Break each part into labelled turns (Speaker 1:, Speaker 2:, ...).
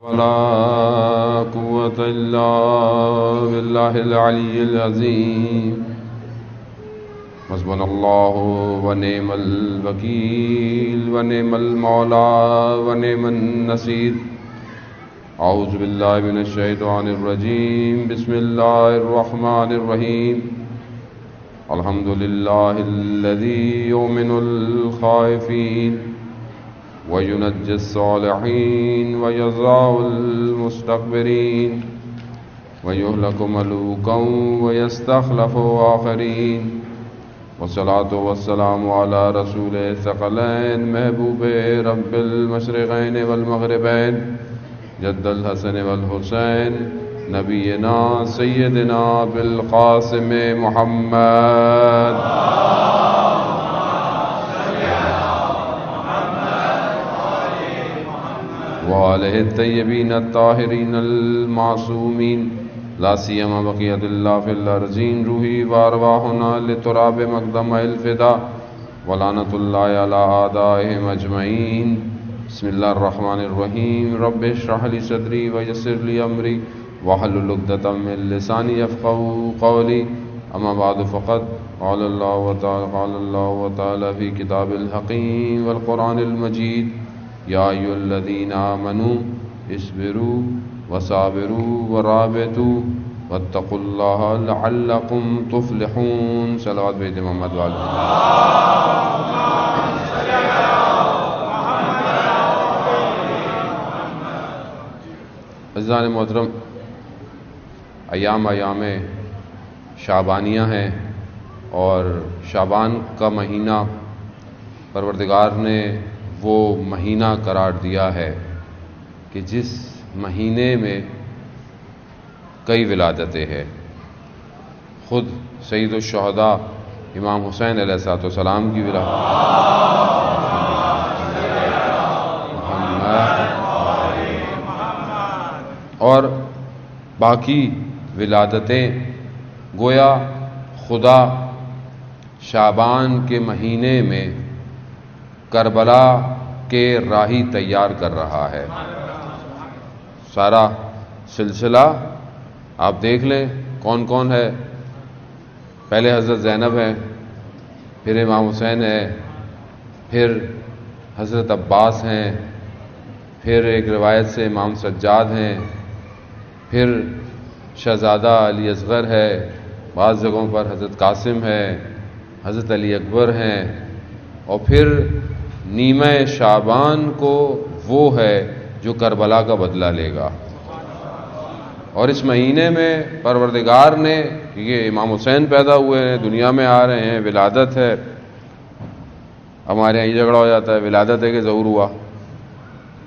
Speaker 1: ولا قوة إلا بالله العلي العظيم حسبنا الله ونعم الوكيل ونعم المولى ونعم النصير أعوذ بالله من الشيطان الرجيم بسم الله الرحمن الرحيم الحمد لله الذي يؤمن الخائفين وينجي الصالحين ويزرع المستكبرين ويهلك ملوكا ويستخلف آخرين والصلاة والسلام على رسول الثقلين محبوب رب المشرقين والمغربين جد الحسن والحسين نبينا سيدنا بالقاسم محمد وآله الطيبين الطاهرين المعصومين لا سيما بقية الله في الأرضين روحي وأرواحنا لتراب مقدم الفداء ولعنة الله على أعدائهم أجمعين بسم الله الرحمن الرحيم رب اشرح لي صدري ويسر لي أمري واحلل عقدة من لساني يفقهوا قولي أما بعد فقد قال الله تعالى في كتاب الحكيم والقرآن المجيد يا أيها الذين آمنوا اصبروا وصابروا ورابطوا واتقوا الله لعلكم تفلحون صلوات بيت محمد وعلى عزیزان محترم، ایام شعبانیہ ہیں اور شعبان کا مہینہ پروردگار نے وہ مہینہ قرار دیا ہے کہ جس مہینے میں کئی ولادتیں ہیں۔ خود سید الشہداء امام حسین علیہ السلام کی ولادت اور باقی ولادتیں گویا خدا شعبان کے مہینے میں کربلا کے راہی تیار کر رہا ہے۔ سارا سلسلہ آپ دیکھ لیں کون کون ہے۔ پہلے حضرت زینب ہے، پھر امام حسین ہے، پھر حضرت عباس ہیں، پھر ایک روایت سے امام سجاد ہیں، پھر شہزادہ علی اصغر ہے، بعض جگہوں پر حضرت قاسم ہے، حضرت علی اکبر ہیں، اور پھر نیمہ شعبان کو وہ ہے جو کربلا کا بدلہ لے گا۔ اور اس مہینے میں پروردگار نے، یہ امام حسین پیدا ہوئے ہیں، دنیا میں آ رہے ہیں، ولادت ہے۔ ہمارے یہاں یہ جھگڑا ہو جاتا ہے ولادت ہے کہ ظہور ہوا،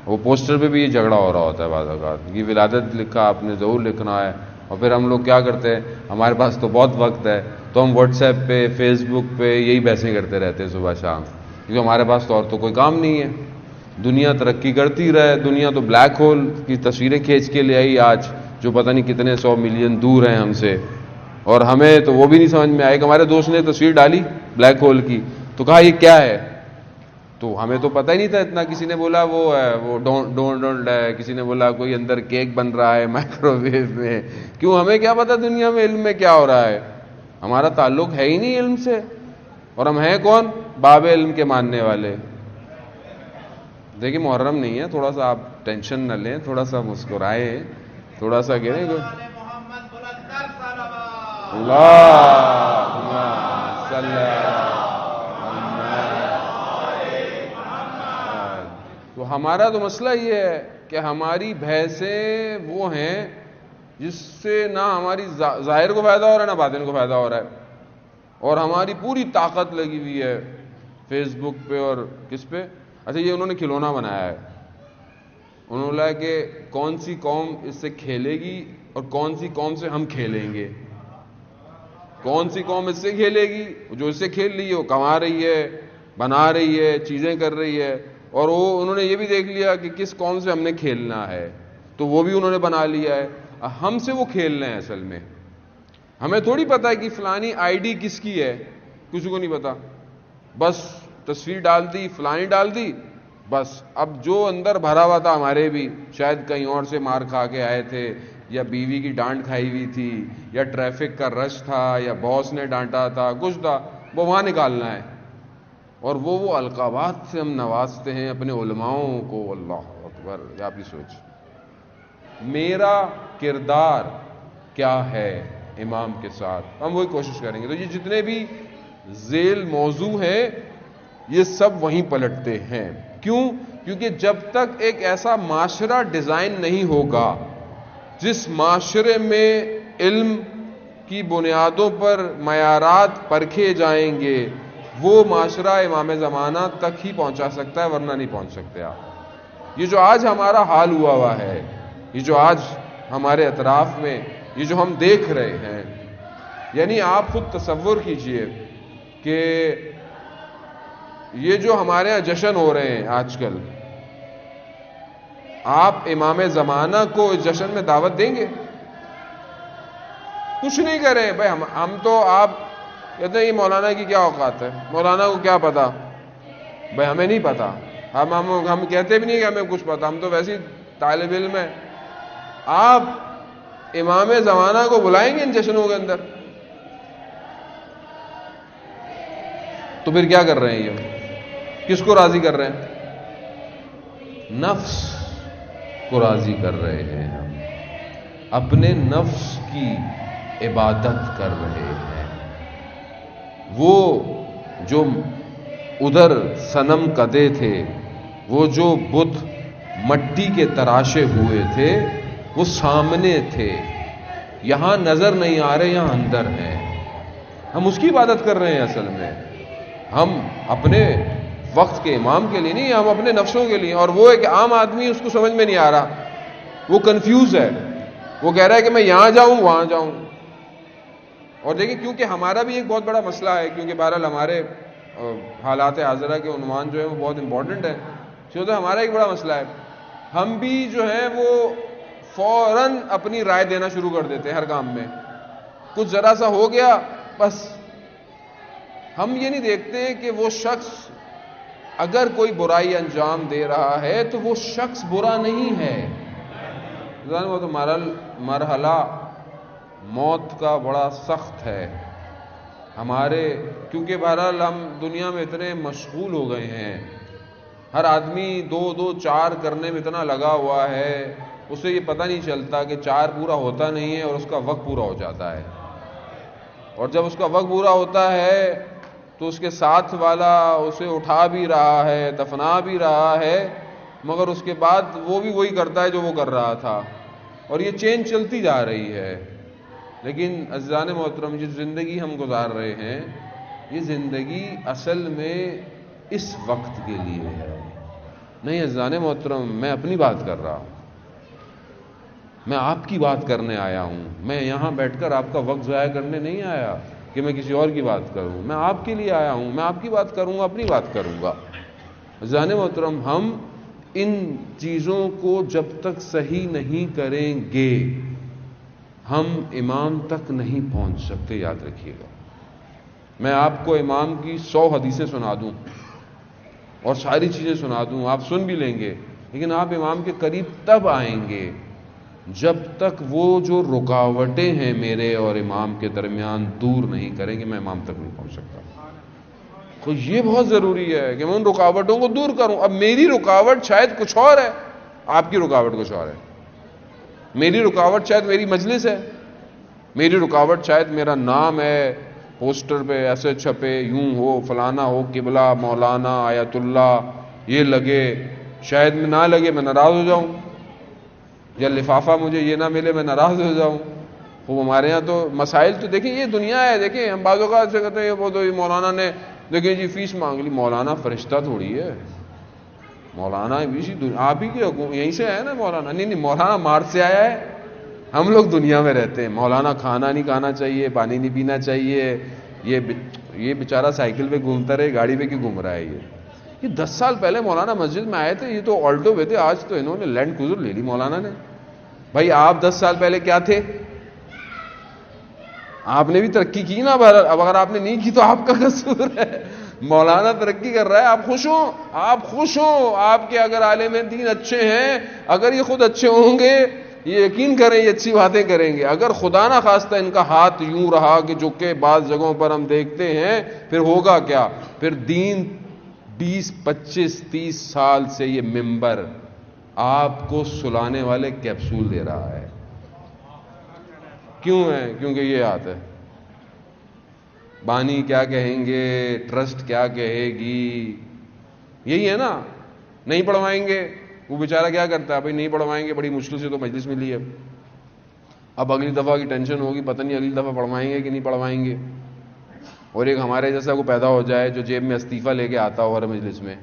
Speaker 1: وہ پوسٹر پہ بھی یہ جھگڑا ہو رہا ہوتا ہے بعض اوقات، یہ ولادت لکھا آپ نے ظہور لکھنا ہے۔ اور پھر ہم لوگ کیا کرتے ہیں، ہمارے پاس تو بہت وقت ہے تو ہم واٹس ایپ پہ فیس بک پہ یہی بحثیں کرتے رہتے ہیں صبح شام، کیونکہ ہمارے پاس تو اور تو کوئی کام نہیں ہے۔ دنیا ترقی کرتی رہے، دنیا تو بلیک ہول کی تصویریں کھینچ کے لے آئی آج، جو پتہ نہیں کتنے 100 ملین دور ہیں ہم سے، اور ہمیں تو وہ بھی نہیں سمجھ میں آئے کہ ہمارے دوست نے تصویر ڈالی بلیک ہول کی تو کہا یہ کیا ہے، تو ہمیں تو پتہ ہی نہیں تھا اتنا۔ کسی نے بولا وہ ہے، وہ ڈونلڈ ہے، کسی نے بولا کوئی اندر کیک بن رہا ہے مائکرو ویو میں۔ کیوں، ہمیں کیا پتہ دنیا میں علم میں کیا ہو رہا ہے، ہمارا تعلق ہے ہی نہیں علم سے، اور ہم ہیں کون، باب علم کے ماننے والے۔ دیکھیں محرم نہیں ہے، تھوڑا سا آپ ٹینشن نہ لیں، تھوڑا سا مسکرائیں، تھوڑا سا کہہ رہے اللہم صلی تو ہمارا تو مسئلہ یہ ہے کہ ہماری بحثیں وہ ہیں جس سے نہ ہماری ظاہر کو فائدہ ہو رہا ہے نہ باطن کو فائدہ ہو رہا ہے، اور ہماری پوری طاقت لگی ہوئی ہے فیس بک پہ اور کس پہ۔ اچھا، یہ انہوں نے کھلونا بنایا ہے، انہوں نے بولا کہ کون سی قوم اس سے کھیلے گی اور کون سی قوم سے ہم کھیلیں گے۔ کون سی قوم اس سے کھیلے گی، جو اس سے کھیل رہی ہے وہ کما رہی ہے، بنا رہی ہے، چیزیں کر رہی ہے، اور وہ انہوں نے یہ بھی دیکھ لیا کہ کس قوم سے ہم نے کھیلنا ہے، تو وہ بھی انہوں نے بنا لیا ہے۔ ہم سے وہ کھیل رہے ہیں اصل میں، ہمیں تھوڑی پتا ہے کہ فلانی آئی ڈی کس کی ہے، کسی کو نہیں پتا، بس تصویر ڈال دی، فلانی ڈال دی، بس اب جو اندر بھرا ہوا تھا ہمارے بھی، شاید کہیں اور سے مار کھا کے آئے تھے، یا بیوی کی ڈانٹ کھائی ہوئی تھی، یا ٹریفک کا رش تھا، یا باس نے ڈانٹا تھا، کچھ تھا، وہ وہاں نکالنا ہے. اور وہ القابات سے ہم نوازتے ہیں اپنے علماؤں کو. اللہ اکبر. یہ آپ کی سوچ، میرا کردار کیا ہے امام کے ساتھ، ہم وہی کوشش کریں گے. تو یہ جتنے بھی ذیل موضوع ہیں یہ سب وہیں پلٹتے ہیں. کیوں؟ کیونکہ جب تک ایک ایسا معاشرہ ڈیزائن نہیں ہوگا جس معاشرے میں علم کی بنیادوں پر معیارات پرکھے جائیں گے، وہ معاشرہ امام زمانہ تک ہی پہنچا سکتا ہے، ورنہ نہیں پہنچ سکتے آپ. یہ جو آج ہمارا حال ہوا ہے، یہ جو آج ہمارے اطراف میں یہ جو ہم دیکھ رہے ہیں، یعنی آپ خود تصور کیجئے کہ یہ جو ہمارے ہاں جشن ہو رہے ہیں آج کل، آپ امام زمانہ کو اس جشن میں دعوت دیں گے؟ کچھ نہیں کریں بھائی. ہم تو آپ کہتے ہیں یہ مولانا کی کیا اوقات ہے، مولانا کو کیا پتا. بھائی ہمیں نہیں پتا، ہم کہتے بھی نہیں کہ ہمیں کچھ پتا، ہم تو ویسے ہی طالب علم ہیں. آپ امام زمانہ کو بلائیں گے ان جشنوں کے اندر؟ تو پھر کیا کر رہے ہیں؟ یہ کس کو راضی کر رہے ہیں؟ نفس کو راضی کر رہے ہیں. ہم اپنے نفس کی عبادت کر رہے ہیں. وہ جو ادھر صنم کدے تھے، وہ جو بت مٹی کے تراشے ہوئے تھے، وہ سامنے تھے، یہاں نظر نہیں آ رہے، یہاں اندر ہیں. ہم اس کی عبادت کر رہے ہیں. اصل میں ہم اپنے وقت کے امام کے لیے نہیں، ہم اپنے نفسوں کے لیے. اور وہ ایک عام آدمی، اس کو سمجھ میں نہیں آ رہا، وہ کنفیوز ہے. وہ کہہ رہا ہے کہ میں یہاں جاؤں وہاں جاؤں. اور دیکھیں کیونکہ ہمارا بھی ایک بہت بڑا مسئلہ ہے، کیونکہ بہرحال ہمارے حالات حاضرہ کے عنوان جو ہے وہ بہت امپورٹنٹ ہے. تو ہمارا ایک بڑا مسئلہ ہے، ہم بھی جو ہے وہ فوراً اپنی رائے دینا شروع کر دیتے ہیں ہر کام میں. کچھ ذرا سا ہو گیا بس. ہم یہ نہیں دیکھتے کہ وہ شخص اگر کوئی برائی انجام دے رہا ہے تو وہ شخص برا نہیں ہے. وہ تو مرحلہ موت کا بڑا سخت ہے ہمارے، کیونکہ بہرحال ہم دنیا میں اتنے مشغول ہو گئے ہیں. ہر آدمی دو چار کرنے میں اتنا لگا ہوا ہے، اسے یہ پتہ نہیں چلتا کہ چار پورا ہوتا نہیں ہے اور اس کا وقت پورا ہو جاتا ہے. اور جب اس کا وقت پورا ہوتا ہے تو اس کے ساتھ والا اسے اٹھا بھی رہا ہے، دفنا بھی رہا ہے، مگر اس کے بعد وہ بھی وہی کرتا ہے جو وہ کر رہا تھا. اور یہ چین چلتی جا رہی ہے. لیکن عزیزان محترم، جس زندگی ہم گزار رہے ہیں، یہ زندگی اصل میں اس وقت کے لیے ہے. نہیں عزیزان محترم، میں اپنی بات کر رہا ہوں، میں آپ کی بات کرنے آیا ہوں. میں یہاں بیٹھ کر آپ کا وقت ضائع کرنے نہیں آیا کہ میں کسی اور کی بات کروں. میں آپ کے لیے آیا ہوں، میں آپ کی بات کروں گا، اپنی بات کروں گا. عزیزان محترم، ہم ان چیزوں کو جب تک صحیح نہیں کریں گے ہم امام تک نہیں پہنچ سکتے. یاد رکھیے گا. میں آپ کو امام کی 100 حدیثیں سنا دوں اور ساری چیزیں سنا دوں، آپ سن بھی لیں گے، لیکن آپ امام کے قریب تب آئیں گے جب تک وہ جو رکاوٹیں ہیں میرے اور امام کے درمیان دور نہیں کریں گے. میں امام تک نہیں پہنچ سکتا. تو یہ بہت ضروری ہے کہ میں ان رکاوٹوں کو دور کروں. اب میری رکاوٹ شاید کچھ اور ہے، آپ کی رکاوٹ کچھ اور ہے. میری رکاوٹ شاید میری مجلس ہے، میری رکاوٹ شاید میرا نام ہے پوسٹر پہ ایسے چھپے، یوں ہو، فلانا ہو، قبلہ، مولانا، آیت اللہ، یہ لگے. شاید میں نہ لگے، میں ناراض ہو جاؤں، یا لفافہ مجھے یہ نہ ملے، میں ناراض ہو جاؤں. وہ ہمارے ہاں تو مسائل تو دیکھیں، یہ دنیا ہے. دیکھیں ہم بعض اوقات سے کہتے ہیں وہ تو مولانا نے دیکھیں جی فیس مانگ لی. مولانا فرشتہ تھوڑی ہے. مولانا آپ ہی کے یہیں سے آیا نا مولانا. نہیں مولانا مارس سے آیا ہے. ہم لوگ دنیا میں رہتے ہیں. مولانا کھانا نہیں کھانا چاہیے، پانی نہیں پینا چاہیے. یہ بیچارہ سائیکل پہ گھومتا رہے، گاڑی پہ کیوں گھوم رہا ہے؟ یہ 10 سال پہلے مولانا مسجد میں آئے تھے، یہ تو آلٹو پہ تھے. آج تو انہوں نے لینڈ کروزر لے لی مولانا نے. بھائی آپ 10 سال پہلے کیا تھے؟ آپ نے بھی ترقی کی نا. اب اگر آپ نے نہیں کی تو آپ کا قصور ہے. مولانا ترقی کر رہا ہے، آپ خوش ہوں، آپ خوش ہوں، آپ کے اگر عالم دین اچھے ہیں، اگر یہ خود اچھے ہوں گے یہ یقین کریں یہ اچھی باتیں کریں گے. اگر خدا نہ خواستہ ان کا ہاتھ یوں رہا کہ جو کہ بعض جگہوں پر ہم دیکھتے ہیں، پھر ہوگا کیا؟ پھر دین 20 25 30 سال سے یہ ممبر آپ کو سلانے والے کیپسول دے رہا ہے. کیوں ہے؟ کیونکہ یہ ہاتھ ہے. بانی کیا کہیں گے، ٹرسٹ کیا کہے گی، یہی ہے نا. نہیں پڑھوائیں گے، وہ بیچارہ کیا کرتا ہے؟ بھائی نہیں پڑھوائیں گے، بڑی مشکل سے تو مجلس ملی ہے. اب اگلی دفعہ کی ٹینشن ہوگی، پتہ نہیں اگلی دفعہ پڑھوائیں گے کہ نہیں پڑھوائیں گے. اور ایک ہمارے جیسا کو پیدا ہو جائے جو جیب میں استعفیٰ لے کے آتا ہو ہر مجلس میں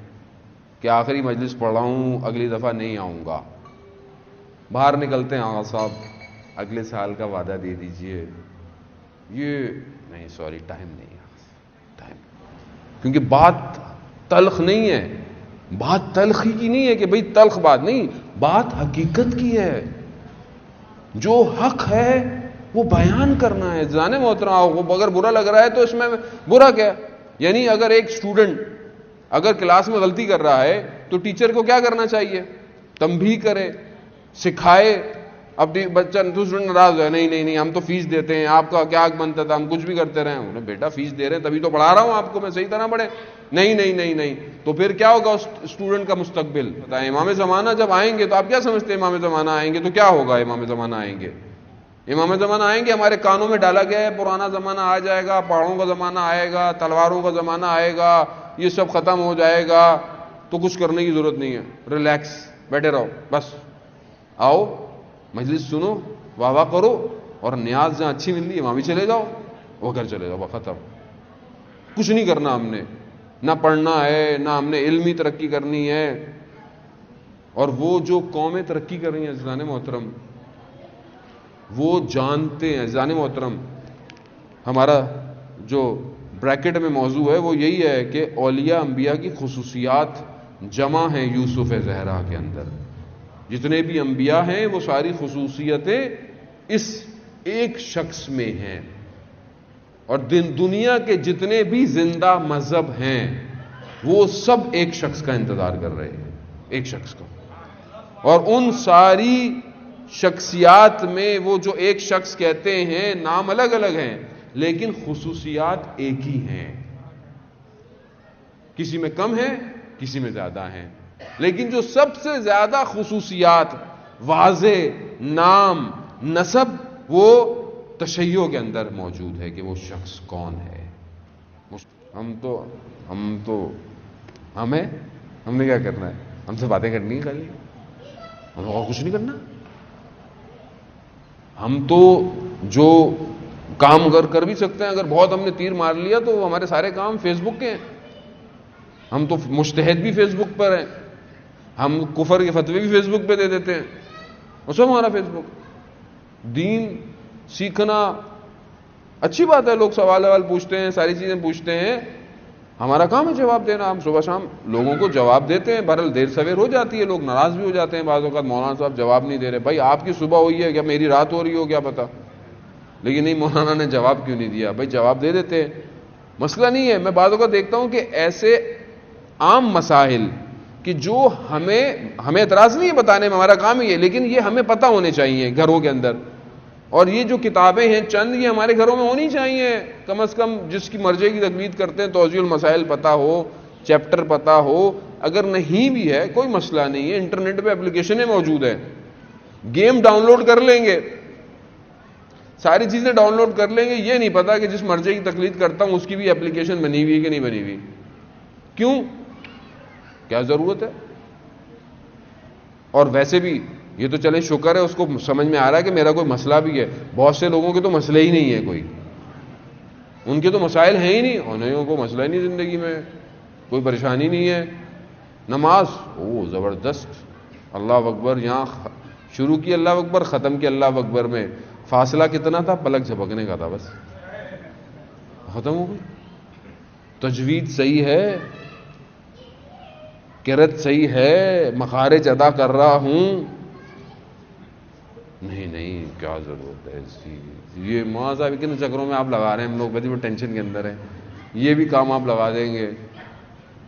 Speaker 1: کہ آخری مجلس پڑھ رہا ہوں، اگلی دفعہ نہیں آؤں گا. باہر نکلتے ہیں، آغا صاحب اگلے سال کا وعدہ دے دیجئے. یہ نہیں، سوری ٹائم نہیں ہے، ٹائم. کیونکہ بات تلخ نہیں ہے، بات تلخی کی نہیں ہے کہ بھئی تلخ بات نہیں، بات حقیقت کی ہے. جو حق ہے وہ بیان کرنا ہے. جانے محترم، اگر برا لگ رہا ہے تو اس میں برا کیا؟ یعنی اگر ایک اسٹوڈنٹ اگر کلاس میں غلطی کر رہا ہے تو ٹیچر کو کیا کرنا چاہیے؟ تنبیہ کرے، سکھائے. اب بچہ دوسرا ناراض ہے، نہیں نہیں نہیں ہم تو فیس دیتے ہیں، آپ کا کیا حق بنتا تھا، ہم کچھ بھی کرتے رہے. انہیں بیٹا فیس دے رہے ہیں تبھی تو پڑھا رہا ہوں آپ کو میں، صحیح طرح پڑھیں. نہیں نہیں نہیں نہیں تو پھر کیا ہوگا اس اسٹوڈنٹ کا مستقبل؟ بتائیں. امام زمانہ جب آئیں گے تو آپ کیا سمجھتے ہیں؟ امام زمانہ آئیں گے تو کیا ہوگا؟ امام زمانہ آئیں گے، امام زمانہ آئیں گے، ہمارے کانوں میں ڈالا گیا ہے پرانا زمانہ آ جائے گا، پہاڑوں کا زمانہ آئے گا، تلواروں کا زمانہ آئے گا، یہ سب ختم ہو جائے گا، تو کچھ کرنے کی ضرورت نہیں ہے. ریلیکس بیٹھے رہو بس. آؤ مجلس سنو، واہ واہ کرو، اور نیاز جہاں اچھی مل رہی ہے وہاں بھی چلے جاؤ، وہ گھر چلے جاؤ، ختم. کچھ نہیں کرنا ہم نے، نہ پڑھنا ہے، نہ ہم نے علمی ترقی کرنی ہے. اور وہ جو قومیں ترقی کر رہی ہیں عزیزان محترم، وہ جانتے ہیں. عزیزان محترم، ہمارا جو بریکٹ میں موضوع ہے وہ یہی ہے کہ اولیاء انبیاء کی خصوصیات جمع ہیں یوسف زہرا کے اندر. جتنے بھی انبیاء ہیں وہ ساری خصوصیتیں اس ایک شخص میں ہیں. اور دنیا کے جتنے بھی زندہ مذہب ہیں وہ سب ایک شخص کا انتظار کر رہے ہیں، ایک شخص کا. اور ان ساری شخصیات میں وہ جو ایک شخص کہتے ہیں، نام الگ الگ ہیں لیکن خصوصیات ایک ہی ہیں. کسی میں کم ہے، کسی میں زیادہ ہیں، لیکن جو سب سے زیادہ خصوصیات واضح نام نسب وہ تشیع کے اندر موجود ہے کہ وہ شخص کون ہے. ہم نے کیا کرنا ہے؟ ہم سے باتیں کرنی ہے خالی، ہم اور کچھ نہیں کرنا. ہم تو جو کام کر بھی سکتے ہیں، اگر بہت ہم نے تیر مار لیا تو ہمارے سارے کام فیس بک کے ہیں. ہم تو مجتہد بھی فیس بک پر ہیں، ہم کفر کے فتوے بھی فیس بک پہ دے دیتے ہیں، اور سب ہمارا فیس بک. دین سیکھنا اچھی بات ہے، لوگ سوال پوچھتے ہیں، ساری چیزیں پوچھتے ہیں، ہمارا کام ہے جواب دینا. ہم صبح شام لوگوں کو جواب دیتے ہیں. بہرحال دیر سویر ہو جاتی ہے، لوگ ناراض بھی ہو جاتے ہیں بعض اوقات، مولانا صاحب جواب نہیں دے رہے. بھائی آپ کی صبح ہوئی ہے کیا میری رات ہو رہی ہو کیا پتہ، لیکن نہیں مولانا نے جواب کیوں نہیں دیا. بھائی جواب دے دیتے ہیں، مسئلہ نہیں ہے. میں بعض اوقات دیکھتا ہوں کہ ایسے عام مسائل کہ جو ہمیں اعتراض نہیں ہے بتانے میں، ہمارا کام ہی ہے، لیکن یہ ہمیں پتہ ہونے چاہیے گھروں کے اندر. اور یہ جو کتابیں ہیں چند یہ ہمارے گھروں میں ہونی چاہیے کم از کم. جس کی مرجع کی تقلید کرتے ہیں توضیح المسائل پتہ ہو، چیپٹر پتہ ہو. اگر نہیں بھی ہے کوئی مسئلہ نہیں ہے، انٹرنیٹ پہ اپلیکیشنیں موجود ہیں، گیم ڈاؤن لوڈ کر لیں گے، ساری چیزیں ڈاؤن لوڈ کر لیں گے. یہ نہیں پتا کہ جس مرجع کی تقلید کرتا ہوں اس کی بھی اپلیکیشن بنی ہوئی ہے کہ نہیں بنی ہوئی. کیوں؟ کیا ضرورت ہے؟ اور ویسے بھی یہ تو چلے شکر ہے اس کو سمجھ میں آ رہا ہے کہ میرا کوئی مسئلہ بھی ہے. بہت سے لوگوں کے تو مسئلے ہی نہیں ہے، کوئی ان کے تو مسائل ہیں ہی نہیں، انہیں کوئی مسئلہ ہی نہیں زندگی میں، کوئی پریشانی نہیں ہے. نماز زبردست، اللہ اکبر، یہاں شروع کی اللہ اکبر، ختم کی اللہ اکبر میں فاصلہ کتنا تھا؟ پلک جھپکنے کا تھا، بس ختم ہو گئی. تجوید صحیح ہے، قرأت صحیح ہے، مخارج ادا کر رہا ہوں. نہیں کیا ضرورت ہے اس کی؟ یہ معاذ صاحب کن چکروں میں آپ لگا رہے ہیں ہم لوگ، بڑی وہ ٹینشن کے اندر ہے. یہ بھی کام آپ لگا دیں گے،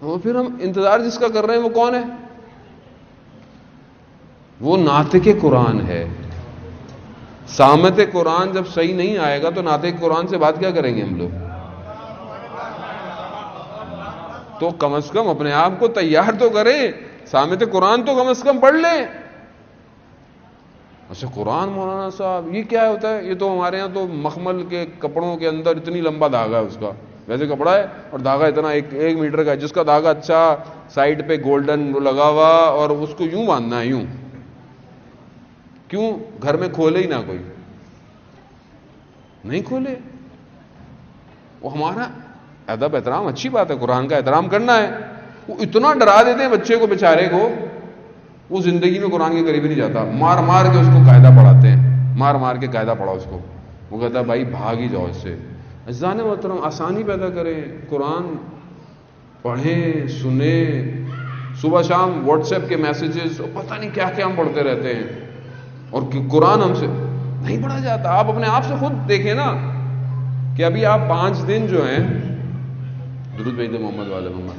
Speaker 1: تو پھر ہم انتظار جس کا کر رہے ہیں وہ کون ہے؟ وہ ناطق قرآن ہے۔ سامت قرآن جب صحیح نہیں آئے گا تو ناطق قرآن سے بات کیا کریں گے ہم لوگ؟ تو کم از کم اپنے آپ کو تیار تو کریں، سامت قرآن تو کم از کم پڑھ لیں۔ اچھا قرآن مولانا صاحب یہ کیا ہوتا ہے؟ یہ تو ہمارے ہاں تو مخمل کے کپڑوں کے اندر اتنی لمبا دھاگا ہے، اس کا ویسے کپڑا ہے اور دھاگا اتنا 1 میٹر کا ہے، جس کا دھاگا اچھا سائڈ پہ گولڈن لگا ہوا، اور اس کو یوں باندھنا ہے، یوں کیوں؟ گھر میں کھولے ہی نہ کوئی، نہیں کھولے۔ وہ ہمارا ادب احترام اچھی بات ہے، قرآن کا احترام کرنا ہے، وہ اتنا ڈرا دیتے ہیں بچے کو بیچارے کو، وہ زندگی میں قرآن کے قریب ہی نہیں جاتا، مار مار کے اس کو قاعدہ پڑھاتے ہیں، مار مار کے قاعدہ پڑھاؤ اس کو، وہ کہتا ہے بھائی بھاگ ہی جاؤ اس سے۔ عزیزان محترم آسانی پیدا کریں، قرآن پڑھیں، سنیں، صبح شام واٹس ایپ کے میسیجز پتہ نہیں کیا کیا ہم پڑھتے رہتے ہیں، اور قرآن ہم سے نہیں پڑھا جاتا۔ آپ اپنے آپ سے خود دیکھیں نا کہ ابھی آپ 5 دن جو ہیں، درود بھیج دیں محمد والے محمد،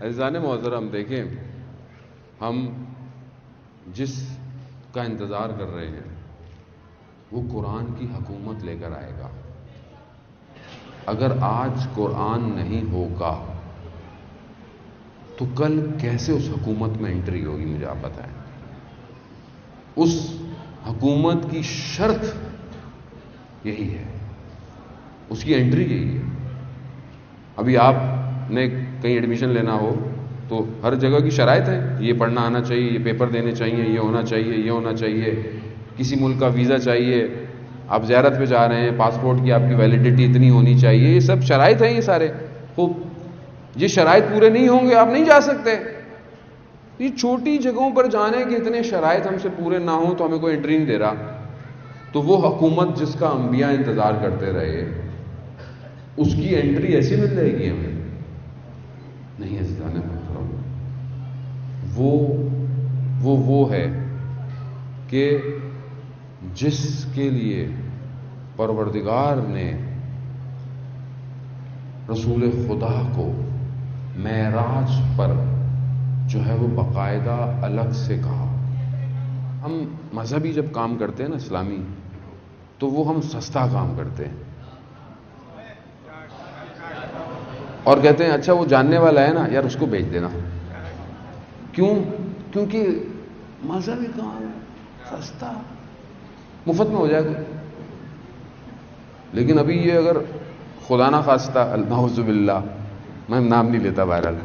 Speaker 1: عزیزان محترم دیکھیں، ہم جس کا انتظار کر رہے ہیں وہ قرآن کی حکومت لے کر آئے گا۔ اگر آج قرآن نہیں ہوگا تو کل کیسے اس حکومت میں انٹری ہوگی؟ مجھے آپ بتائیں۔ اس حکومت کی شرط یہی ہے، اس کی انٹری یہی ہے۔ ابھی آپ نے کہیں ایڈمیشن لینا ہو تو ہر جگہ کی شرائط ہے، یہ پڑھنا آنا چاہیے، یہ پیپر دینے چاہیے، یہ ہونا چاہیے، یہ ہونا چاہیے، کسی ملک کا ویزا چاہیے، آپ زیارت پہ جا رہے ہیں، پاسپورٹ کی آپ کی ویلیڈیٹی اتنی ہونی چاہیے، یہ سب شرائط ہیں، یہ سارے خوب، یہ شرائط پورے نہیں ہوں گے آپ نہیں جا سکتے۔ یہ چھوٹی جگہوں پر جانے کے اتنے شرائط ہم سے پورے نہ ہوں تو ہمیں کوئی انٹری نہیں دے رہا۔ تو وہ حکومت جس کا انبیاء انتظار کرتے رہے، اس کی انٹری ایسی مل جائے گی ہمیں؟ نہیں عزیزان محترم، وہ ہے کہ جس کے لیے پروردگار نے رسول خدا کو معراج پر جو ہے وہ باقاعدہ الگ سے کہا۔ ہم مذہبی جب کام کرتے ہیں نا اسلامی، تو وہ ہم سستا کام کرتے ہیں اور کہتے ہیں اچھا وہ جاننے والا ہے نا یار اس کو بھیج دینا۔ کیوں؟ کیونکہ مذہبی کام سستا، مفت میں ہو جائے گا۔ لیکن ابھی یہ اگر خدا نہ خواستہ، نعوذ باللہ، میں نام نہیں لیتا، بہرحال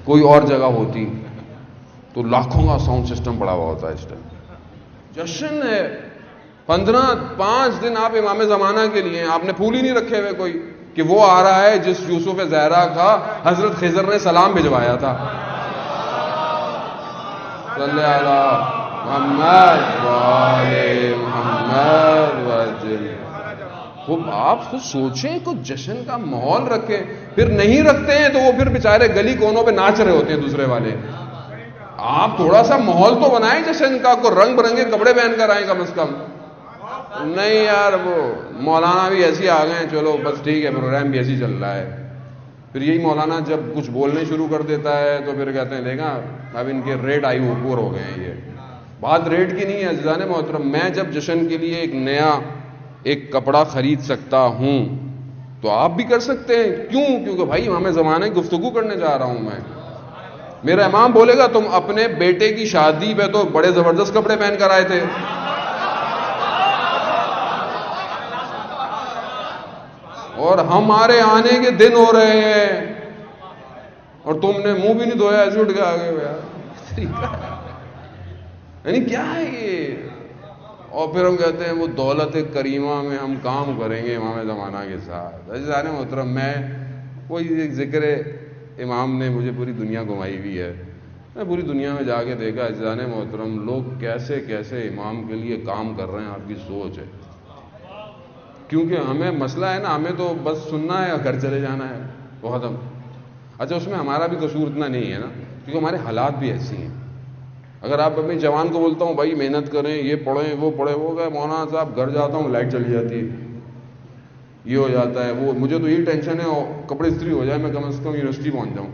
Speaker 1: کوئی اور جگہ ہوتی تو لاکھوں کا ساؤنڈ سسٹم پڑا ہوا ہوتا ہے۔ اس ٹائم جشن ہے، 5 دن آپ امام زمانہ کے لیے، آپ نے پھول ہی نہیں رکھے ہوئے کوئی کہ وہ آ رہا ہے جس یوسف زہرا کا حضرت خضر نے سلام بھجوایا تھا۔ صلی اللہ محمد وآلِ محمد وجل۔ خوب آپ خود سوچیں، کچھ جشن کا ماحول رکھیں، پھر نہیں رکھتے ہیں تو وہ پھر بیچارے گلی کونوں پہ ناچ رہے ہوتے ہیں دوسرے والے۔ آپ تھوڑا سا ماحول تو بنائیں جشن کا، کوئی رنگ برنگے کپڑے پہن کر آئیں کم از کم۔ نہیں یار وہ مولانا بھی ایسے آ گئے ہیں، چلو بس ٹھیک ہے، پروگرام بھی ایسے ہی چل رہا ہے۔ پھر یہی مولانا جب کچھ بولنے شروع کر دیتا ہے تو پھر کہتے ہیں دیکھا اب ان کے ریٹ آئی اوپر ہو گئے ہیں۔ یہ بات ریٹ کی نہیں ہے عزیزان محترم، میں جب جشن کے لیے ایک نیا ایک کپڑا خرید سکتا ہوں تو آپ بھی کر سکتے ہیں۔ کیوں؟ کیونکہ بھائی امام زمانے کی گفتگو کرنے جا رہا ہوں میں۔ میرا امام بولے گا تم اپنے بیٹے کی شادی پہ تو بڑے زبردست کپڑے پہن کر آئے تھے، اور ہمارے آنے کے دن ہو رہے ہیں اور تم نے منہ بھی نہیں دھویا، ایسے اٹھ کے آگے یار، یعنی کیا ہے یہ؟ اور پھر ہم کہتے ہیں وہ دولت کریمہ میں ہم کام کریں گے امام زمانہ کے ساتھ۔ عزیزان محترم، میں کوئی ذکر امام نے مجھے پوری دنیا گھمائی ہوئی ہے، میں پوری دنیا میں جا کے دیکھا عزیزان محترم لوگ کیسے کیسے امام کے لیے کام کر رہے ہیں، آپ کی سوچ ہے۔ کیونکہ ہمیں مسئلہ ہے نا، ہمیں تو بس سننا ہے اور گھر چلے جانا ہے، وہ ختم۔ اچھا اس میں ہمارا بھی قصور اتنا نہیں ہے نا، کیونکہ ہمارے حالات بھی ایسی ہیں۔ اگر آپ اپنے جوان کو بولتا ہوں بھائی محنت کریں، یہ پڑھیں وہ پڑھیں، وہ کہ مولانا صاحب گھر جاتا ہوں لائٹ چلی جاتی ہے، یہ ہو جاتا ہے، وہ مجھے تو یہی ٹینشن ہے، اور کپڑے استری ہو جائے میں کم از کم یونیورسٹی پہنچ جاؤں.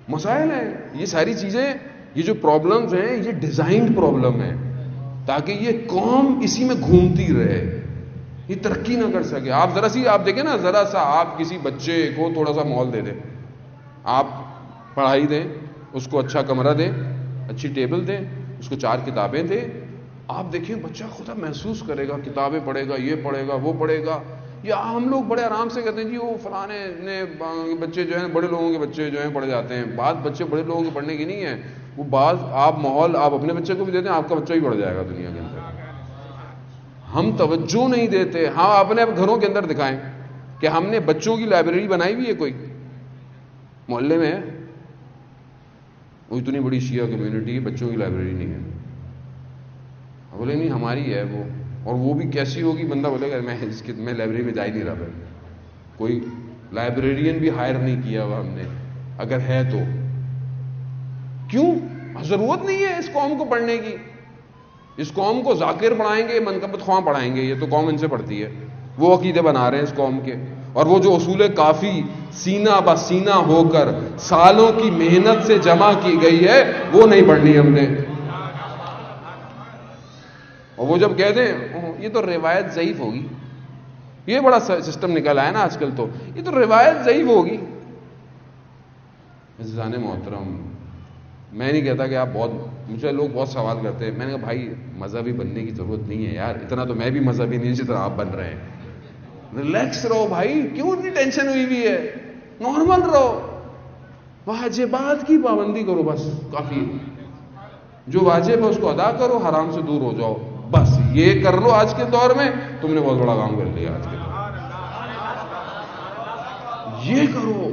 Speaker 1: مسائل ہیں یہ ساری چیزیں، یہ جو پرابلمز ہیں یہ ڈیزائنڈ پرابلم ہے تاکہ یہ قوم اسی میں گھومتی رہے، یہ ترقی نہ کر سکے. آپ ذرا سی آپ دیکھیں نا، ذرا سا آپ کسی بچے کو تھوڑا سا ماحول دے دیں، آپ پڑھائی دیں اس کو، اچھا کمرہ دیں، اچھی ٹیبل دیں اس کو، 4 کتابیں دیں، آپ دیکھیں بچہ خدا محسوس کرے گا، کتابیں پڑھے گا، یہ پڑھے گا وہ پڑھے گا. یا ہم لوگ بڑے آرام سے کہتے ہیں جی وہ فلانے نے بچے جو ہیں بڑے لوگوں کے بچے جو ہیں پڑھ جاتے ہیں. بات بچے بڑے لوگوں کے پڑھنے کی نہیں ہے، وہ بعض آپ ماحول آپ اپنے بچے کو بھی دیتے ہیں، آپ کا بچہ بھی پڑھ جائے گا دنیا کے اندر. ہم توجہ نہیں دیتے. ہاں اپنے گھروں کے اندر دکھائیں کہ ہم نے بچوں کی لائبریری بنائی ہوئی ہے، کوئی محلے میں ہے وہ اتنی بڑی شیعہ کمیونٹی ہے، بچوں کی لائبریری نہیں ہے. بولے نہیں ہماری ہے وہ، اور وہ بھی کیسی ہوگی، بندہ بولے گا میں لائبریری میں جا ہی نہیں رہا. بھائی کوئی لائبریرین بھی ہائر نہیں کیا ہوا ہم نے، اگر ہے تو کیوں؟ ضرورت نہیں ہے اس قوم کو پڑھنے کی. اس قوم کو ذاکر پڑھائیں گے، منقبت خواں پڑھائیں گے، یہ تو قوم ان سے پڑھتی ہے. وہ عقیدے بنا رہے ہیں اس قوم کے، اور وہ جو اصول کافی سینہ بہ سینہ ہو کر سالوں کی محنت سے جمع کی گئی ہے وہ نہیں پڑھنی ہم نے. اور وہ جب کہہ دیں یہ تو روایت ضعیف ہوگی، یہ بڑا سسٹم نکل آیا نا آج کل، تو یہ تو روایت ضعیف ہوگی. عزیزان محترم، میں نہیں کہتا کہ آپ مجھے لوگ بہت سوال کرتے ہیں، میں نے کہا بھائی مذہبی بننے کی ضرورت نہیں ہے یار، اتنا تو میں بھی مذہبی نہیں جس طرح آپ بن رہے ہیں. ریلیکس رہو بھائی، کیوں اتنی ٹینشن ہوئی ہوئی ہے، نارمل رہو، واجبات کی پابندی کرو بس کافی ہے. جو واجب ہے اس کو ادا کرو، حرام سے دور ہو جاؤ، بس یہ کر لو. آج کے دور میں تم نے بہت بڑا کام کر لیا. آج کے دور یہ کرو،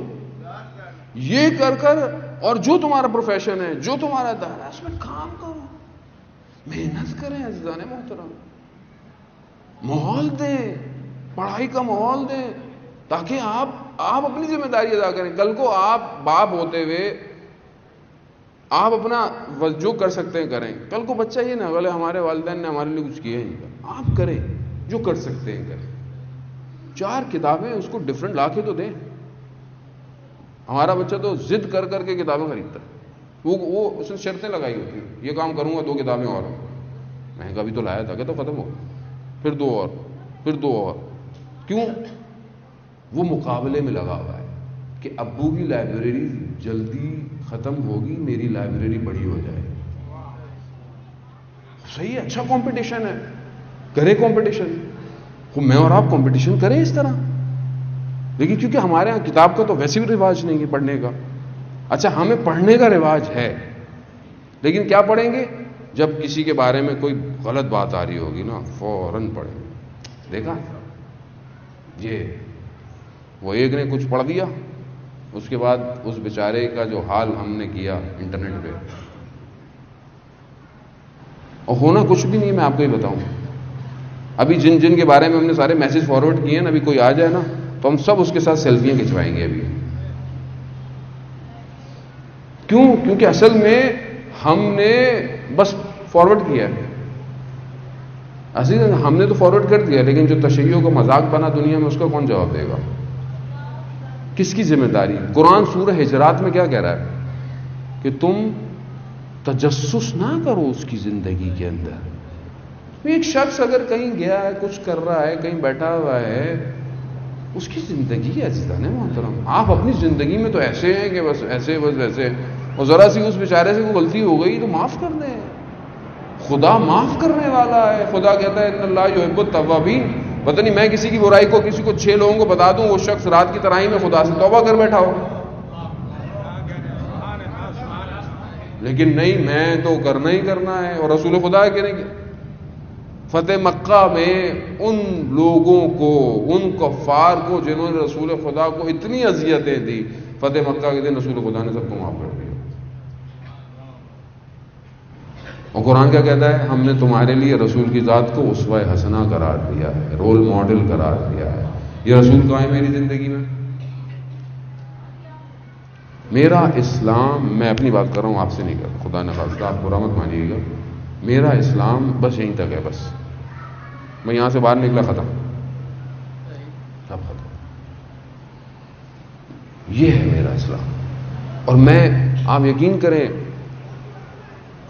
Speaker 1: یہ کر اور جو تمہارا پروفیشن ہے، جو تمہارا دائرہ ہے، اس میں کام کرو، محنت کریں. عزیزان محترم، ماحول دیں، پڑھائی کا ماحول دیں تاکہ آپ اپنی ذمہ داری ادا کریں. کل کو آپ باپ ہوتے ہوئے آپ اپنا جو کر سکتے ہیں کریں. کل کو بچہ یہ نہ بولے ہمارے والدین نے ہمارے لیے کچھ کیا ہی نہیں. آپ کریں جو کر سکتے ہیں کریں. 4 کتابیں اس کو ڈفرنٹ لا کے تو دیں. ہمارا بچہ تو ضد کر کر کے کتابیں خریدتا ہے، وہ اس نے شرطیں لگائی ہوتی ہیں، یہ کام کروں گا 2 کتابیں اور. میں نے کبھی تو لایا تھا کہ تو ختم ہو، پھر 2 اور، پھر 2 اور. کیوں؟ وہ مقابلے میں لگا ہوا ہے کہ ابو کی لائبریری جلدی ختم ہوگی، میری لائبریری بڑی ہو جائے. صحیح ہے، اچھا کمپٹیشن ہے، کرے کمپٹیشن، میں اور آپ کمپٹیشن کریں اس طرح. لیکن کیونکہ ہمارے ہاں کتاب کا تو ویسے بھی رواج نہیں ہے پڑھنے کا. اچھا ہمیں پڑھنے کا رواج ہے، لیکن کیا پڑھیں گے؟ جب کسی کے بارے میں کوئی غلط بات آ رہی ہوگی نا فوراً پڑھیں. دیکھا یہ وہ ایک نے کچھ پڑھ دیا، اس کے بعد اس بیچارے کا جو حال ہم نے کیا انٹرنیٹ پہ، اور ہونا کچھ بھی نہیں. میں آپ کو یہ بتاؤں، ابھی جن کے بارے میں ہم نے سارے میسج فارورڈ کیے ہیں نا، ابھی کوئی آ جائے نا تو ہم سب اس کے ساتھ سیلفیاں کھنچوائیں گے. ابھی کیوں؟ کیونکہ اصل میں ہم نے بس فارورڈ کیا ہے. اصل ہم نے تو فارورڈ کر دیا، لیکن جو تشیعوں کا مذاق بنا دنیا میں، اس کا کون جواب دے گا؟ کس کی ذمہ داری؟ قرآن سورہ حجرات میں کیا کہہ رہا ہے کہ تم تجسس نہ کرو اس کی زندگی کے اندر. ایک شخص اگر کہیں گیا ہے، کچھ کر رہا ہے، کہیں بیٹھا ہوا ہے، اس کی زندگی ہے. عزیزان محترم، آپ اپنی زندگی میں تو ایسے ہیں کہ بس ایسے بس ویسے، اور ذرا سی اس بیچارے سے کوئی غلطی ہو گئی تو معاف کر دیں. خدا معاف کرنے والا ہے. خدا کہتا ہے ان اللہ یحب التوابین. پتہ نہیں میں کسی کی برائی کو کسی کو 6 لوگوں کو بتا دوں، وہ شخص رات کی ترائی میں خدا سے توبہ کر بیٹھا ہو. لیکن نہیں، میں تو کرنا ہی کرنا ہے. اور رسول خدا کہ نہیں، فتح مکہ میں ان لوگوں کو، ان کفار کو جنہوں نے رسول خدا کو اتنی اذیتیں دی، فتح مکہ کے دن رسول خدا نے سب کو معاف کر دیا. اور قرآن کیا کہتا ہے؟ ہم نے تمہارے لیے رسول کی ذات کو اسوہ حسنہ قرار دیا ہے، رول ماڈل قرار دیا ہے. یہ رسول کہاں ہے میری زندگی میں؟ میرا اسلام، میں اپنی بات کر رہا ہوں، آپ سے نہیں کر رہا، خدا نخواستہ آپ برا مت مانیے گا، میرا اسلام بس یہیں تک ہے، بس میں یہاں سے باہر نکلا ختم، سب ختم، یہ ہے میرا اسلام۔ اور میں، آپ یقین کریں،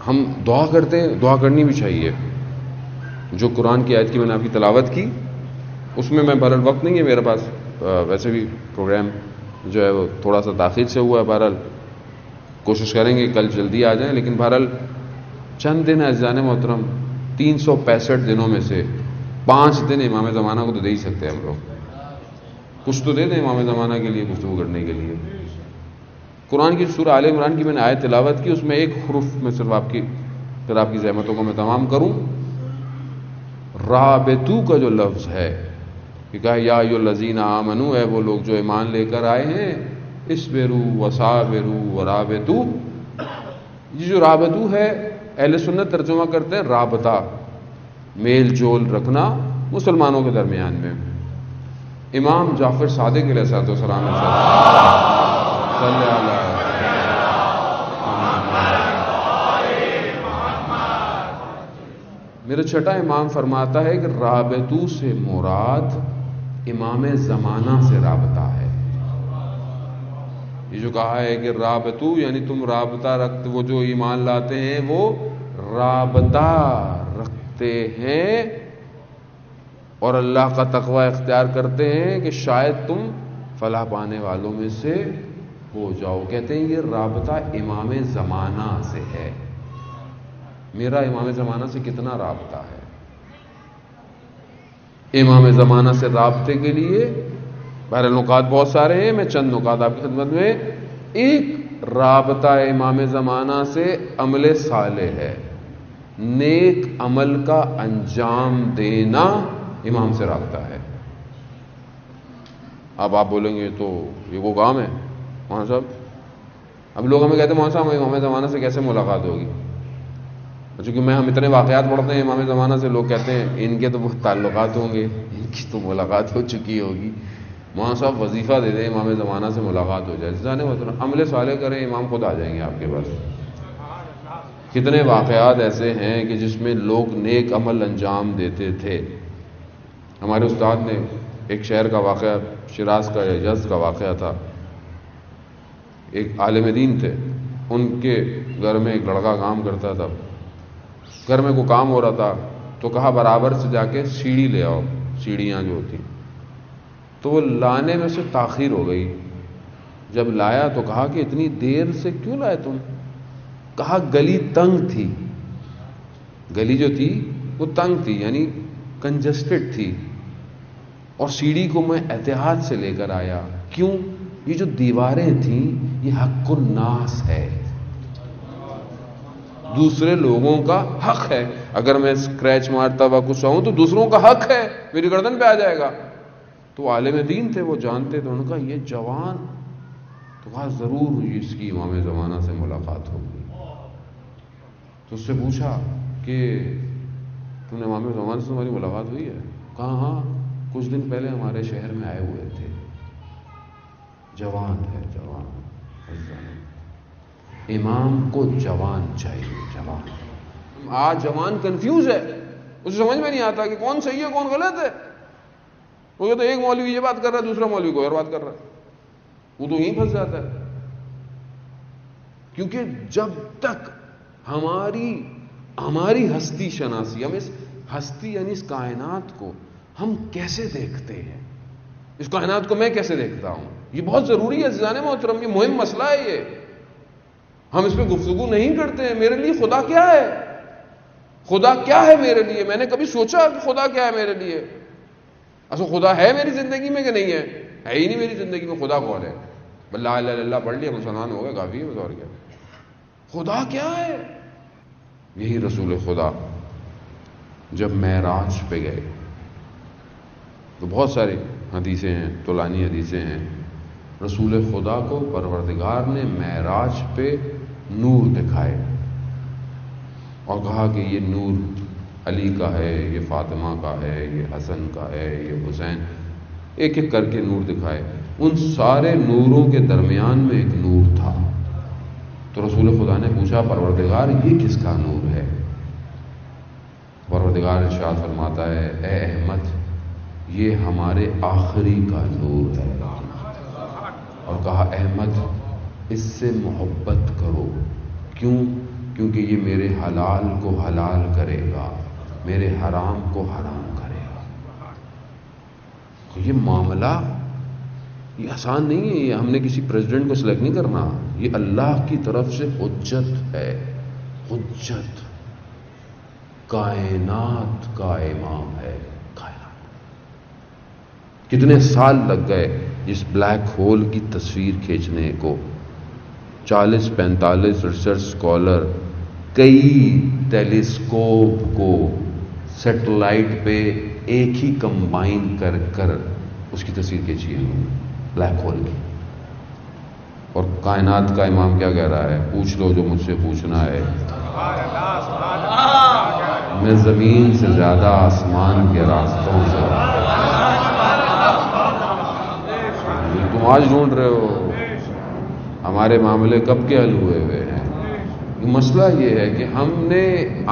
Speaker 1: ہم دعا کرتے ہیں، دعا کرنی بھی چاہیے۔ جو قرآن کی آیت کی میں نے آپ کی تلاوت کی، اس میں بہرحال وقت نہیں ہے میرے پاس، ویسے بھی پروگرام جو ہے وہ تھوڑا سا تاخیر سے ہوا ہے، بہرحال کوشش کریں گے کل جلدی آ جائیں، لیکن بہرحال چند دن عزیزان محترم، 365 دنوں میں سے 5 دن امام زمانہ کو تو دے ہی سکتے ہیں ہم لوگ، کچھ تو دے دیں امام زمانہ کے لیے گفتگو کرنے کے لیے۔ قرآن کی سورہ آل عمران کی میں نے آیت تلاوت کی، اس میں ایک حرف میں صرف آپ کی زحمتوں کو میں تمام کروں، رابطو کا جو لفظ ہے کہ کہا یا ایھا الذین آمنوا، ہے وہ لوگ جو ایمان لے کر آئے ہیں، اصبروا وصابروا ورابطوا، یہ جو رابطو ہے اہل سنت ترجمہ کرتے ہیں رابطہ، میل جول رکھنا مسلمانوں کے درمیان میں۔ امام جعفر صادق علیہ السلام نے صلی اللہ میرا چھٹا امام فرماتا ہے کہ رابطو سے مراد امام زمانہ سے رابطہ ہے۔ یہ جو کہا ہے کہ رابطو یعنی تم رابطہ رکھتے، وہ جو ایمان لاتے ہیں وہ رابطہ رکھتے ہیں اور اللہ کا تقوی اختیار کرتے ہیں کہ شاید تم فلاح پانے والوں میں سے ہو جاؤ۔ کہتے ہیں یہ رابطہ امام زمانہ سے ہے۔ میرا امام زمانہ سے کتنا رابطہ ہے؟ امام زمانہ سے رابطے کے لیے بہرحال نکات بہت سارے ہیں، میں چند نکات آپ کی خدمت میں۔ ایک، رابطہ امام زمانہ سے عمل صالح ہے، نیک عمل کا انجام دینا امام سے رابطہ ہے۔ اب آپ بولیں گے تو یہ وہ کام ہے مولانا صاحب، اب لوگ ہمیں کہتے ہیں مولانا صاحب امام زمانہ سے کیسے ملاقات ہوگی؟ چونکہ ہم اتنے واقعات پڑھتے ہیں امام زمانہ سے، لوگ کہتے ہیں ان کے تو بہت تعلقات ہوں گے، ان کی تو ملاقات ہو چکی ہوگی۔ مولانا صاحب وظیفہ دے دیں امام زمانہ سے ملاقات ہو جائے، جانے عمل صالح کریں، امام خود آ جائیں گے آپ کے پاس۔ کتنے واقعات ایسے ہیں کہ جس میں لوگ نیک عمل انجام دیتے تھے۔ ہمارے استاد نے ایک شہر کا واقعہ، شیراز کا یا یزد کا واقعہ تھا، ایک عالم دین تھے، ان کے گھر میں ایک لڑکا کام کرتا تھا، گھر میں کوئی کام ہو رہا تھا تو کہا برابر سے جا کے سیڑھی لے آؤ، سیڑھیاں جو ہوتی، تو وہ لانے میں سے تاخیر ہو گئی۔ جب لایا تو کہا کہ اتنی دیر سے کیوں لائے تم؟ کہا گلی تنگ تھی، گلی جو تھی وہ تنگ تھی، یعنی کنجسٹڈ تھی، اور سیڑھی کو میں احتیاط سے لے کر آیا۔ کیوں؟ یہ جو دیواریں تھیں یہ حق الناس ہے، دوسرے لوگوں کا حق ہے، اگر میں اسکریچ مارتا ہوا کچھ آؤں تو دوسروں کا حق ہے، میری گردن پہ آ جائے گا۔ تو عالم دین تھے، وہ جانتے تھے، انہوں نے کہا یہ جوان، تو کہا ضرور اس کی امام زمانہ سے ملاقات ہوگی۔ تو اس سے پوچھا کہ تم نے امام زمانہ سے تمہاری ملاقات ہوئی ہے؟ کہا ہاں، کچھ دن پہلے ہمارے شہر میں آئے ہوئے تھے۔ جوان ہے، جوان۔ امام کو جوان چاہیے، جوان۔ آج جوان کنفیوز ہے، اسے سمجھ میں نہیں آتا کہ کون صحیح ہے کون غلط ہے۔ وہ کہتا ہے ایک مولوی یہ بات کر رہا ہے، دوسرا مولوی کوئی اور بات کر رہا ہے، وہ تو یہیں پھنس جاتا ہے۔ کیونکہ جب تک ہماری ہستی شناسی، ہم اس ہستی یعنی اس کائنات کو ہم کیسے دیکھتے ہیں، اس کائنات کو میں کیسے دیکھتا ہوں، یہ بہت ضروری ہے عزیزان محترم، یہ مہم مسئلہ ہے۔ یہ ہم اس پہ گفتگو نہیں کرتے ہیں۔ میرے لیے خدا کیا ہے؟ خدا کیا ہے میرے لیے؟ میں نے کبھی سوچا کہ خدا کیا ہے میرے لیے؟ اصل خدا ہے میری زندگی میں کہ نہیں ہے؟ ہے ہی نہیں میری زندگی میں، خدا کون ہے؟ لا الہ الا اللہ پڑھ لیا مسلمان ہو گئے، کافی ہے، بس اور کیا۔ خدا کیا ہے؟ یہی رسول خدا جب معراج پہ گئے تو بہت ساری حدیثیں ہیں، طولانی حدیثیں ہیں، رسول خدا کو پروردگار نے معراج پہ نور دکھائے اور کہا کہ یہ نور علی کا ہے، یہ فاطمہ کا ہے، یہ حسن کا ہے، یہ حسین، ایک ایک کر کے نور دکھائے۔ ان سارے نوروں کے درمیان میں ایک نور تھا. تو رسول خدا نے پوچھا پروردگار یہ کس کا نور ہے؟ پروردگار ارشاد فرماتا ہے اے احمد یہ ہمارے آخری کا نور ہے. اور کہا احمد اس سے محبت کرو. کیوں؟ کیونکہ یہ میرے حلال کو حلال کرے گا، میرے حرام کو حرام کرے گا. یہ معاملہ یہ آسان نہیں ہے. یہ ہم نے کسی پریزیڈنٹ کو سلیکٹ نہیں کرنا، یہ اللہ کی طرف سے حجت ہے. حجت کائنات کا امام ہے. کائنات کتنے سال لگ گئے جس بلیک ہول کی تصویر کھینچنے کو. 40-45 ریسرچ اسکالر کئی ٹیلیسکوپ کو سیٹلائٹ پہ ایک ہی کمبائن کر کر اس کی تصویر کھینچی ہے بلیک ہول کی. اور کائنات کا امام کیا کہہ رہا ہے؟ پوچھ لو جو مجھ سے پوچھنا ہے. میں زمین سے زیادہ آسمان کے راستوں سے تم آج ڈھونڈ رہے ہو. ہمارے معاملے کب کے حل ہوئے ہوئے ہیں. مسئلہ یہ ہے کہ ہم نے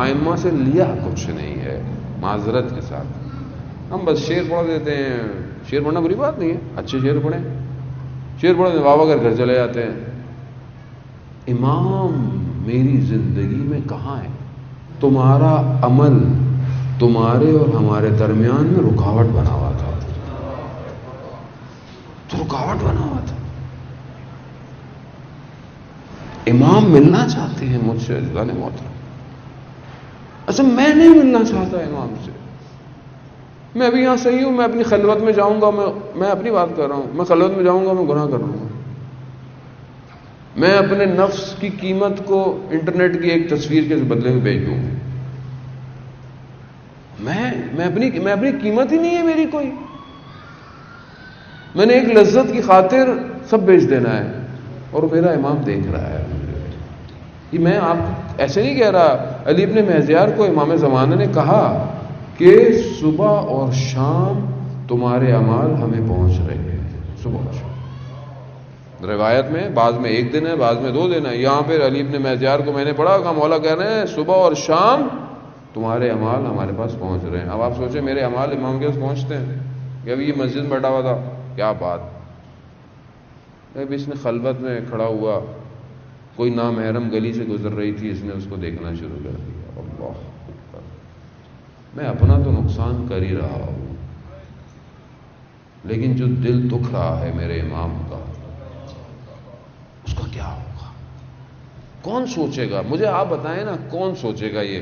Speaker 1: آئمہ سے لیا کچھ نہیں ہے. معذرت کے ساتھ ہم بس شعر پڑھ دیتے ہیں. شعر پڑھنا بری بات نہیں ہے، اچھے شعر پڑھیں. شعر پڑھیں بابا کر گھر چلے جاتے ہیں. امام میری زندگی میں کہاں ہے؟ تمہارا عمل تمہارے اور ہمارے درمیان میں رکاوٹ بنا ہوا تھا. تو رکاوٹ بنا ہوا تھا. امام ملنا چاہتے ہیں مجھ سے عزیزان محترم. اچھا میں نہیں ملنا چاہتا امام سے. میں ابھی یہاں صحیح ہوں، میں اپنی خلوت میں جاؤں گا. میں اپنی بات کر رہا ہوں. میں خلوت میں جاؤں گا، میں گناہ کر لوں گا. میں اپنے نفس کی قیمت کو انٹرنیٹ کی ایک تصویر کے بدلے میں بیچ دوں. میں اپنی قیمت ہی نہیں ہے میری کوئی. میں نے ایک لذت کی خاطر سب بیچ دینا ہے اور میرا امام دیکھ رہا ہے. یہ میں آپ ایسے نہیں کہہ رہا. علی ابن مہذیار کو امام زمانہ نے کہا کہ صبح اور شام تمہارے اعمال ہمیں پہنچ رہے ہیں. صبح اور شام روایت میں بعض میں 1 دن ہے، بعض میں 2 دن ہے. یہاں پہ علی ابن مہذیار کو میں نے پڑھا کہ مولا کہہ رہے ہیں صبح اور شام تمہارے اعمال ہمارے پاس پہنچ رہے ہیں. اب آپ سوچیں میرے اعمال امام کے پاس پہنچتے ہیں کہ ابھی یہ مسجد میں بیٹھا ہوا تھا، کیا بات. ابھی اس نے خلوت میں کھڑا ہوا، کوئی نامحرم گلی سے گزر رہی تھی، اس نے اس کو دیکھنا شروع کر دیا. اللہ اکبر. میں اپنا تو نقصان کر ہی رہا ہوں، لیکن جو دل دکھ رہا ہے میرے امام کا، اس کا کیا ہوگا؟ کون سوچے گا؟ مجھے آپ بتائیں نا، کون سوچے گا یہ؟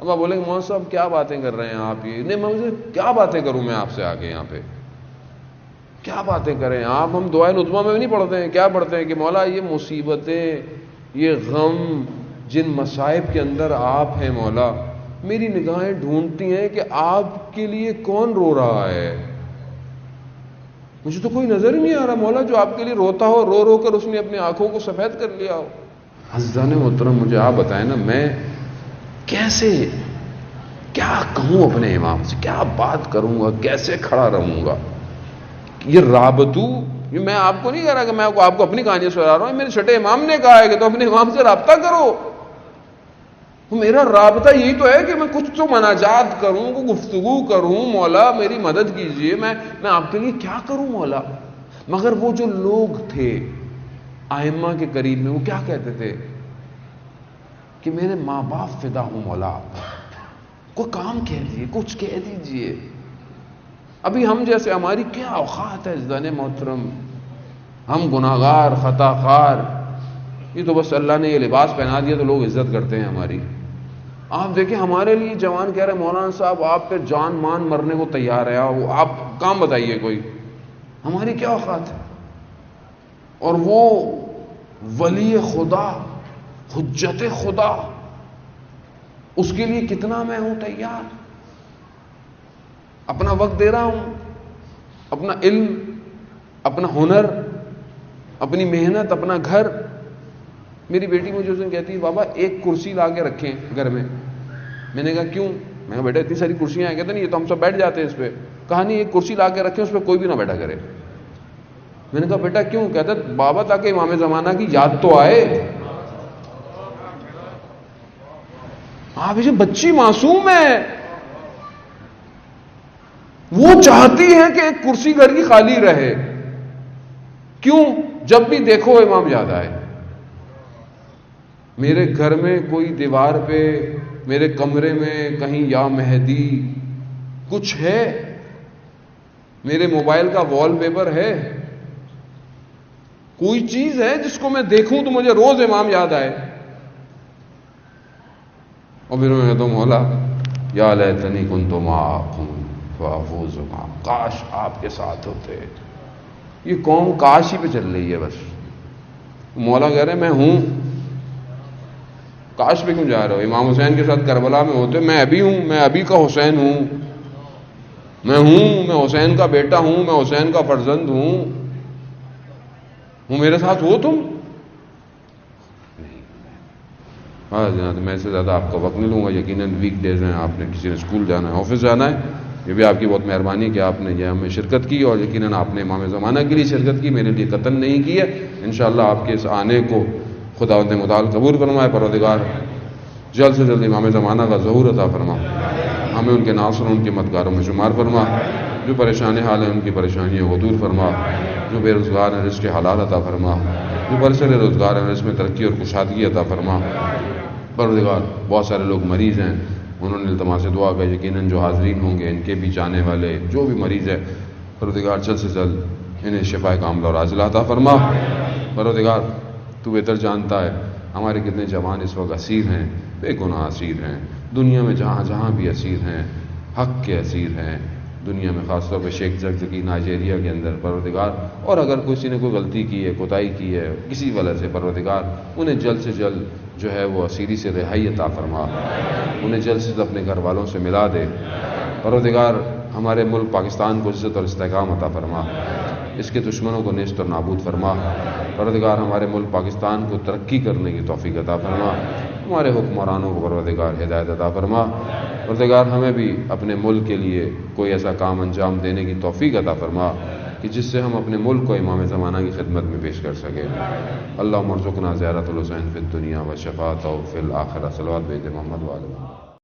Speaker 1: اب آپ بولیں گے مولانا صاحب کیا باتیں کر رہے ہیں آپ؟ یہ نہیں، میں مجھے کیا باتیں کروں میں آپ سے آگے یہاں پہ؟ کیا باتیں کریں آپ؟ ہم دعائے نظمہ میں بھی نہیں پڑھتے ہیں. کیا پڑھتے ہیں کہ مولا یہ مصیبتیں، یہ غم، جن مصائب کے اندر آپ ہیں مولا، میری نگاہیں ڈھونڈتی ہیں کہ آپ کے لیے کون رو رہا ہے. مجھے تو کوئی نظر ہی نہیں آ رہا مولا جو آپ کے لیے روتا ہو، رو رو کر اس نے اپنی آنکھوں کو سفید کر لیا ہو. عزیزان محترم مجھے آپ بتائیں نا، میں کیسے کیا کہوں اپنے امام سے؟ کیا بات کروں گا؟ کیسے کھڑا رہوں گا؟ یہ رابطو، یہ میں آپ کو نہیں کہہ رہا کہ میں آپ کو اپنی کہانیاں سنا رہا ہوں. میرے چھٹے امام نے کہا ہے کہ تو اپنے امام سے رابطہ کرو. میرا رابطہ یہی تو ہے کہ میں کچھ تو مناجات کروں، کو گفتگو کروں. مولا میری مدد کیجئے، میں آپ کے لیے کیا کروں مولا. مگر وہ جو لوگ تھے آئمہ کے قریب میں، وہ کیا کہتے تھے کہ میرے ماں باپ فدا ہوں مولا، کوئی کام کہہ دیجیے، کچھ کہہ دیجیے. ابھی ہم جیسے ہماری کیا اوقات ہے عزیزان محترم. ہم گناہگار، خطا خار. یہ تو بس اللہ نے یہ لباس پہنا دیا تو لوگ عزت کرتے ہیں ہماری. آپ دیکھیں ہمارے لیے جوان کہہ رہے ہیں مولانا صاحب آپ پہ جان مان مرنے کو تیار ہے، آپ کام بتائیے کوئی. ہماری کیا اوقات ہے؟ اور وہ ولی خدا، حجت خدا، اس کے لیے کتنا میں ہوں تیار. اپنا وقت دے رہا ہوں، اپنا علم، اپنا ہنر، اپنی محنت، اپنا گھر. میری بیٹی مجھے اس دن کہتی ہے بابا ایک کرسی لا کے رکھیں گھر میں. میں نے کہا کیوں؟ میں کہا بیٹا اتنی ساری کرسیاں ہیں. کہتے نہیں یہ تو ہم سب بیٹھ جاتے ہیں اس پہ. کہا نہیں، ایک کرسی لا کے رکھیں، اس پہ کوئی بھی نہ بیٹھا کرے. میں نے کہا بیٹا کیوں؟ کہتا بابا تاکہ امام زمانہ کی یاد تو آئے. آپ یہ بچی معصوم ہے، وہ چاہتی ہے کہ ایک کرسی گھر کی خالی رہے. کیوں؟ جب بھی دیکھو امام یاد آئے. میرے گھر میں کوئی دیوار پہ، میرے کمرے میں کہیں یا مہدی کچھ ہے؟ میرے موبائل کا وال پیپر ہے؟ کوئی چیز ہے جس کو میں دیکھوں تو مجھے روز امام یاد آئے؟ اور پھر میں کہتا ہوں مولا یا لیتنی کنت معکم فافوز معکم، کاش آپ کے ساتھ ہوتے. یہ قوم کاش ہی پہ چل رہی ہے بس. مولا کہہ رہے میں ہوں، کاش پہ کیوں جا رہے ہو؟ امام حسین کے ساتھ کربلا میں ہوتے. میں ابھی ہوں، میں ابھی کا حسین ہوں، میں حسین کا بیٹا ہوں، میں حسین کا فرزند ہوں. میرے ساتھ ہو تم؟ ہاں جناب میں اس سے زیادہ آپ کا وقت نہیں لوں گا. یقیناً ویک ڈیز ہیں، آپ نے کسی نے اسکول جانا ہے، آفس جانا ہے. یہ بھی آپ کی بہت مہربانی کہ آپ نے یہ ہمیں شرکت کی، اور یقیناً آپ نے امام زمانہ کے لیے شرکت کی، میرے لیے قطن نہیں کی ہے. انشاءاللہ آپ کے اس آنے کو خداوند متعال قبول فرمائے. پروردگار جلد سے جلد امام زمانہ کا ظہور عطا فرما، ہمیں ان کے ناصروں، ان کے مددگاروں میں شمار فرما. جو پریشان حال ہیں ان کی پریشانیوں کو دور فرما. جو بے روزگار ہیں رزق حلال عطا فرما. جو برسر روزگار ہیں اس میں ترقی اور کشادگی عطا فرما. پروردگار بہت سارے لوگ مریض ہیں، انہوں نے التماس دعا کا، یقیناً جو حاضرین ہوں گے ان کے بھی جانے والے جو بھی مریض ہے، پروردگار جلد سے جلد انہیں شفا کاملہ اور عاجلہ عطا فرما. پروردگار تو بہتر جانتا ہے ہمارے کتنے جوان اس وقت اسیر ہیں، بے گناہ اسیر ہیں، دنیا میں جہاں جہاں بھی اسیر ہیں، حق کے اسیر ہیں. دنیا میں خاص طور پہ شیخ زکزکی نائجیریا کے اندر پروردگار، اور اگر کسی نے کوئی غلطی کی ہے، کوتاہی کی ہے کسی وجہ سے، پروردگار انہیں جلد سے جلد جو ہے وہ اسیری سے رہائی عطا فرما، انہیں جلد سے جلد اپنے گھر والوں سے ملا دے. پروردگار ہمارے ملک پاکستان کو عزت اور استحکام عطا فرما، اس کے دشمنوں کو نیست اور نابود فرما. پروردگار ہمارے ملک پاکستان کو ترقی کرنے کی توفیق عطا فرما، ہمارے حکمرانوں کو پروردگار ہدایت عطا فرما. پروردگار ہمیں بھی اپنے ملک کے لیے کوئی ایسا کام انجام دینے کی توفیق عطا فرما کہ جس سے ہم اپنے ملک کو امام زمانہ کی خدمت میں پیش کر سکیں. اللہم ارزقنا زیارت الحسین فی الدنیا و شفاعتہ فی الآخرہ. صلوات بھیجیں محمد وعلیہ.